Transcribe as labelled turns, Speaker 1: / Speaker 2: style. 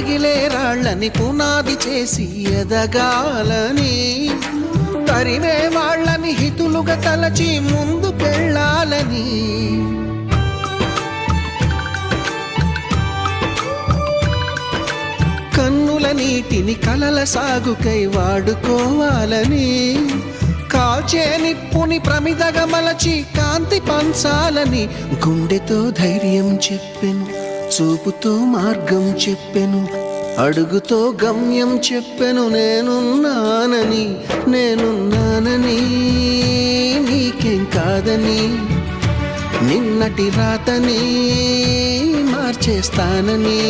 Speaker 1: రగిలే రాళ్ళని పునాది చేసి ఎదగాలని, తరిమే వాళ్ళని హితులుగా తలచి ముందుకెళ్ళాలని, కన్నుల నీటిని కలల సాగుకై వాడుకోవాలని, కాల్చే నిప్పుని ప్రమిదగా మలచి కాంతి పంచాలని, గుండెతో ధైర్యం చెప్పెను, చూపుతో మార్గం చెప్పెను, అడుగుతో గమ్యం చెప్పెను. నేనున్నానని, నేనున్నానని, నీకేం కాదని, నిన్నటి రాతని మార్చేస్తానని.